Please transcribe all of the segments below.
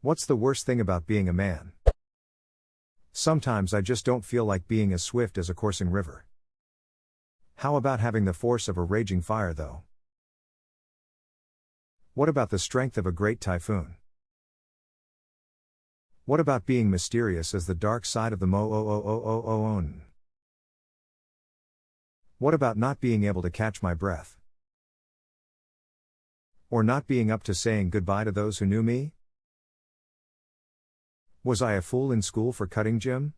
What's the worst thing about being a man? Sometimes I just don't feel like being as swift as a coursing river. How about having the force of a raging fire though? What about the strength of a great typhoon? What about being mysterious as the dark side of the moon? What about not being able to catch my breath? Or not being up to saying goodbye to those who knew me? Was I a fool in school for cutting gym?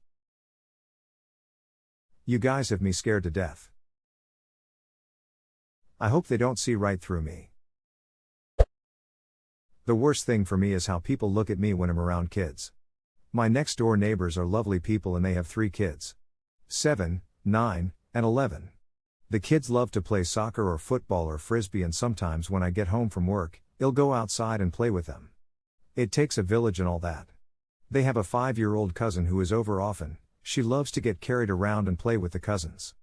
You guys have me scared to death. I hope they don't see right through me. The worst thing for me is how people look at me when I'm around kids. My next door neighbors are lovely people and they have 3 kids. 7, 9, and 11. The kids love to play soccer or football or frisbee, and sometimes when I get home from work, I'll go outside and play with them. It takes a village and all that. They have a 5-year-old cousin who is over often. She loves to get carried around and play with the cousins.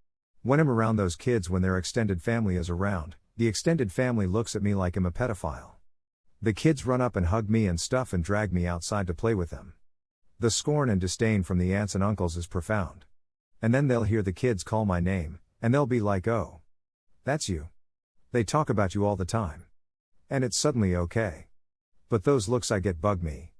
When I'm around those kids when their extended family is around, the extended family looks at me like I'm a pedophile. The kids run up and hug me and stuff and drag me outside to play with them. The scorn and disdain from the aunts and uncles is profound. And then they'll hear the kids call my name, and they'll be like, "Oh, that's you. They talk about you all the time." And it's suddenly okay. But those looks I get bug me.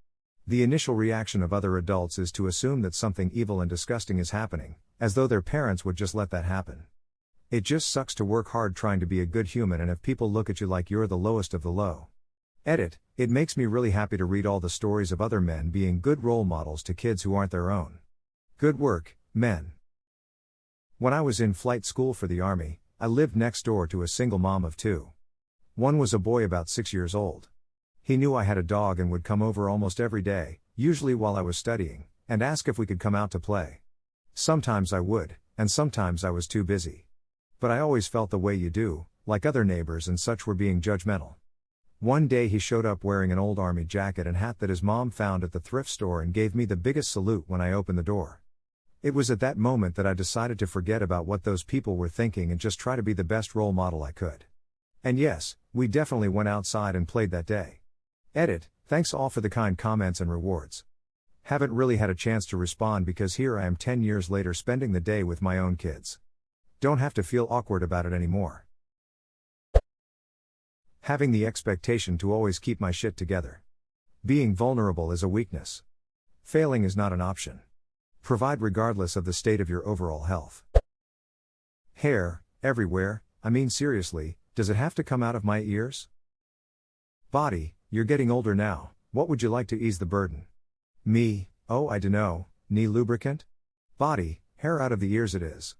The initial reaction of other adults is to assume that something evil and disgusting is happening, as though their parents would just let that happen. It just sucks to work hard trying to be a good human and have people look at you like you're the lowest of the low. Edit, it makes me really happy to read all the stories of other men being good role models to kids who aren't their own. Good work, men. When I was in flight school for the Army, I lived next door to a single mom of 2. One was a boy about 6 years old. He knew I had a dog and would come over almost every day, usually while I was studying, and ask if we could come out to play. Sometimes I would, and sometimes I was too busy. But I always felt the way you do, like other neighbors and such were being judgmental. One day he showed up wearing an old army jacket and hat that his mom found at the thrift store and gave me the biggest salute when I opened the door. It was at that moment that I decided to forget about what those people were thinking and just try to be the best role model I could. And yes, we definitely went outside and played that day. Edit, thanks all for the kind comments and rewards. Haven't really had a chance to respond because here I am 10 years later spending the day with my own kids. Don't have to feel awkward about it anymore. Having the expectation to always keep my shit together. Being vulnerable is a weakness. Failing is not an option. Provide regardless of the state of your overall health. Hair, everywhere, I mean seriously, does it have to come out of my ears? Body, you're getting older now, what would you like to ease the burden? Me, oh I dunno, knee lubricant? Body, hair out of the ears it is.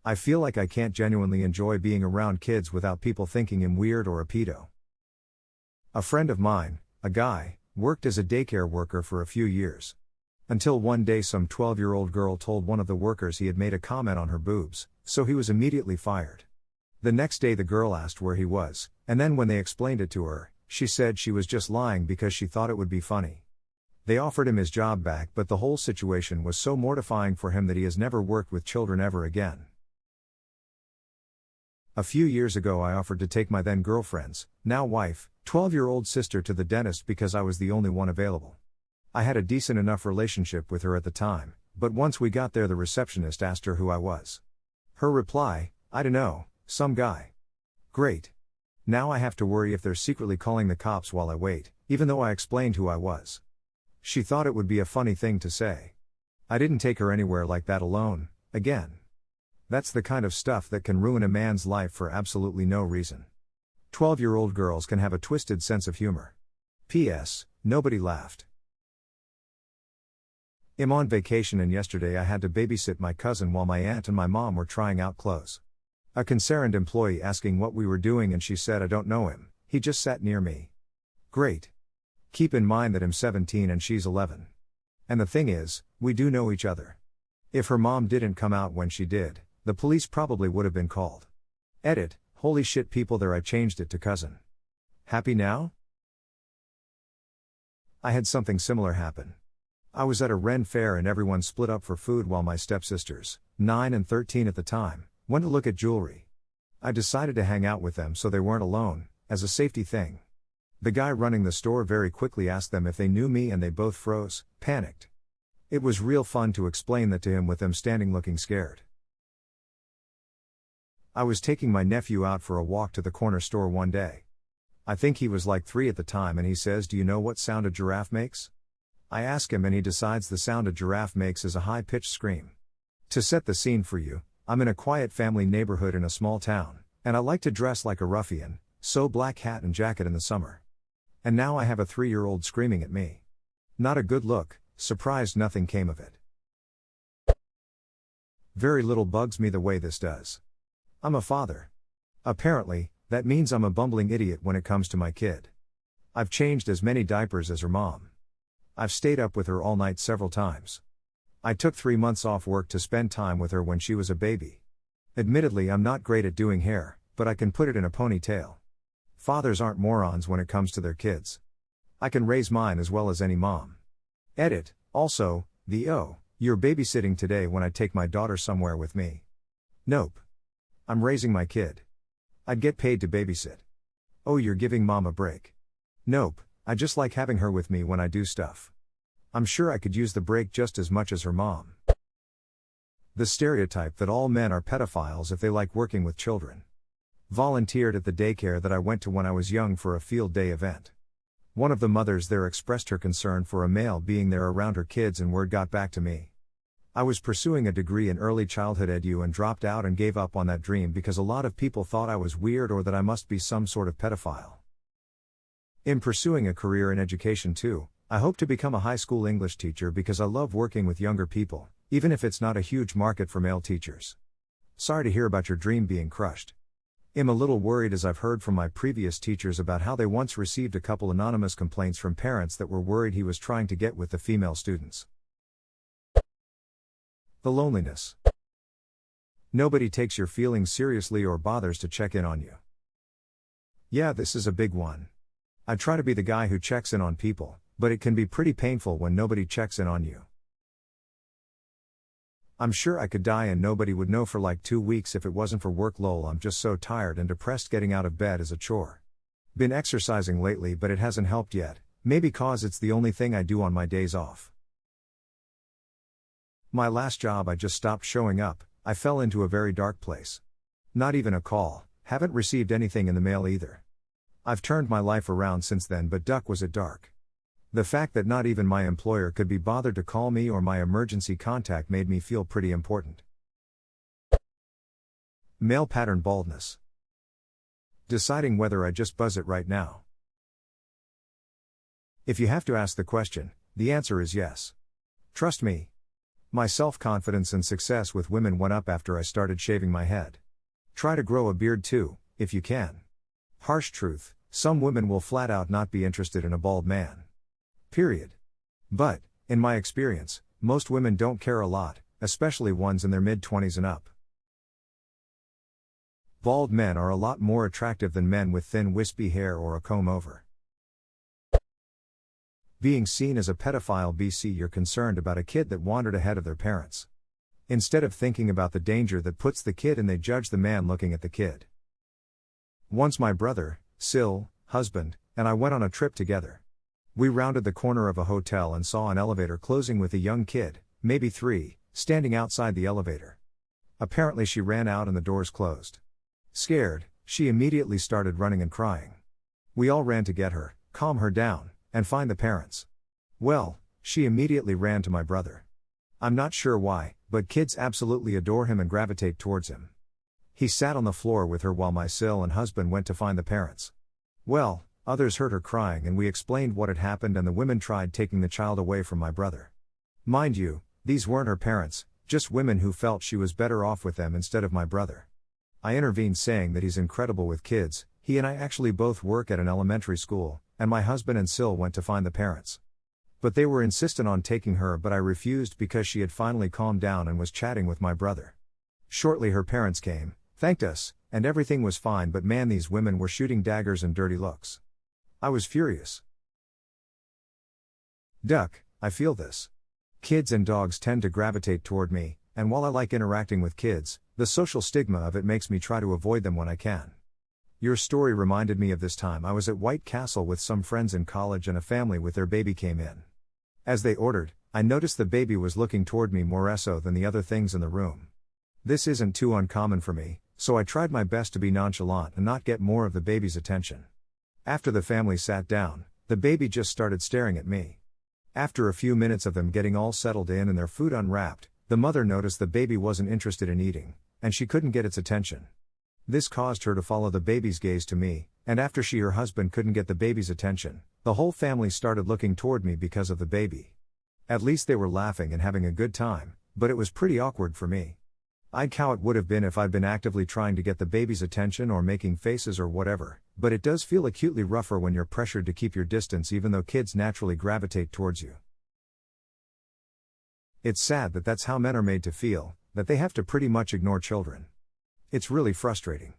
I feel like I can't genuinely enjoy being around kids without people thinking I'm weird or a pedo. A friend of mine, a guy, worked as a daycare worker for a few years. Until one day some 12-year-old girl told one of the workers he had made a comment on her boobs, so he was immediately fired. The next day the girl asked where he was, and then when they explained it to her, she said she was just lying because she thought it would be funny. They offered him his job back, but the whole situation was so mortifying for him that he has never worked with children ever again. A few years ago I offered to take my then girlfriend's, now wife, 12-year-old sister to the dentist because I was the only one available. I had a decent enough relationship with her at the time, but once we got there the receptionist asked her who I was. Her reply, "I dunno, some guy." Great. Now I have to worry if they're secretly calling the cops while I wait, even though I explained who I was. She thought it would be a funny thing to say. I didn't take her anywhere like that alone, again. That's the kind of stuff that can ruin a man's life for absolutely no reason. 12-year-old girls can have a twisted sense of humor. P.S. Nobody laughed. I'm on vacation and yesterday I had to babysit my cousin while my aunt and my mom were trying out clothes. A concerned employee asking what we were doing and she said I don't know him, he just sat near me. Great. Keep in mind that I'm 17 and she's 11. And the thing is, we do know each other. If her mom didn't come out when she did, the police probably would have been called. Edit, holy shit people there I changed it to cousin. Happy now? I had something similar happen. I was at a Ren fair and everyone split up for food while my stepsisters, 9 and 13 at the time, went to look at jewelry. I decided to hang out with them so they weren't alone, as a safety thing. The guy running the store very quickly asked them if they knew me and they both froze, panicked. It was real fun to explain that to him with them standing looking scared. I was taking my nephew out for a walk to the corner store one day. I think he was like 3 at the time and he says, "Do you know what sound a giraffe makes?" I ask him and he decides the sound a giraffe makes is a high-pitched scream. To set the scene for you, I'm in a quiet family neighborhood in a small town, and I like to dress like a ruffian, so black hat and jacket in the summer. And now I have a 3-year-old screaming at me. Not a good look, surprised nothing came of it. Very little bugs me the way this does. I'm a father. Apparently, that means I'm a bumbling idiot when it comes to my kid. I've changed as many diapers as her mom. I've stayed up with her all night several times. I took 3 months off work to spend time with her when she was a baby. Admittedly, I'm not great at doing hair, but I can put it in a ponytail. Fathers aren't morons when it comes to their kids. I can raise mine as well as any mom. Edit, also, you're babysitting today when I take my daughter somewhere with me. Nope. I'm raising my kid. I'd get paid to babysit. Oh, you're giving mom a break. Nope, I just like having her with me when I do stuff. I'm sure I could use the break just as much as her mom. The stereotype that all men are pedophiles if they like working with children. Volunteered at the daycare that I went to when I was young for a field day event. One of the mothers there expressed her concern for a male being there around her kids and word got back to me. I was pursuing a degree in early childhood edu and dropped out and gave up on that dream because a lot of people thought I was weird or that I must be some sort of pedophile. In pursuing a career in education too, I hope to become a high school English teacher because I love working with younger people, even if it's not a huge market for male teachers. Sorry to hear about your dream being crushed. I'm a little worried as I've heard from my previous teachers about how they once received a couple anonymous complaints from parents that were worried he was trying to get with the female students. The loneliness. Nobody takes your feelings seriously or bothers to check in on you. Yeah, this is a big one. I try to be the guy who checks in on people, but it can be pretty painful when nobody checks in on you. I'm sure I could die and nobody would know for like 2 weeks if it wasn't for work. Lol, I'm just so tired and depressed. Getting out of bed is a chore. Been exercising lately but it hasn't helped yet, maybe cause it's the only thing I do on my days off. My last job I just stopped showing up, I fell into a very dark place. Not even a call, haven't received anything in the mail either. I've turned my life around since then, but duck was it dark. The fact that not even my employer could be bothered to call me or my emergency contact made me feel pretty important. Male pattern baldness. Deciding whether I just buzz it right now. If you have to ask the question, the answer is yes. Trust me. My self-confidence and success with women went up after I started shaving my head. Try to grow a beard too, if you can. Harsh truth, some women will flat out not be interested in a bald man. Period. But, in my experience, most women don't care a lot, especially ones in their mid-20s and up. Bald men are a lot more attractive than men with thin wispy hair or a comb over. Being seen as a pedophile. BC, you're concerned about a kid that wandered ahead of their parents. Instead of thinking about the danger that puts the kid in, they judge the man looking at the kid. Once my brother, Sil, husband, and I went on a trip together. We rounded the corner of a hotel and saw an elevator closing with a young kid, maybe 3, standing outside the elevator. Apparently she ran out and the doors closed. Scared, she immediately started running and crying. We all ran to get her, calm her down, and find the parents. Well, she immediately ran to my brother. I'm not sure why, but kids absolutely adore him and gravitate towards him. He sat on the floor with her while my Sil and husband went to find the parents. Well, others heard her crying and we explained what had happened and the women tried taking the child away from my brother. Mind you, these weren't her parents, just women who felt she was better off with them instead of my brother. I intervened saying that he's incredible with kids, he and I actually both work at an elementary school, and my husband and Sil went to find the parents. But they were insistent on taking her, but I refused because she had finally calmed down and was chatting with my brother. Shortly her parents came, thanked us, and everything was fine, but man, these women were shooting daggers and dirty looks. I was furious. Duck, I feel this. Kids and dogs tend to gravitate toward me, and while I like interacting with kids, the social stigma of it makes me try to avoid them when I can. Your story reminded me of this time I was at White Castle with some friends in college and a family with their baby came in. As they ordered, I noticed the baby was looking toward me more so than the other things in the room. This isn't too uncommon for me, so I tried my best to be nonchalant and not get more of the baby's attention. After the family sat down, the baby just started staring at me. After a few minutes of them getting all settled in and their food unwrapped, the mother noticed the baby wasn't interested in eating, and she couldn't get its attention. This caused her to follow the baby's gaze to me, and after her husband couldn't get the baby's attention, the whole family started looking toward me because of the baby. At least they were laughing and having a good time, but it was pretty awkward for me. I'd how it would have been if I'd been actively trying to get the baby's attention or making faces or whatever, but it does feel acutely rougher when you're pressured to keep your distance even though kids naturally gravitate towards you. It's sad that that's how men are made to feel, that they have to pretty much ignore children. It's really frustrating.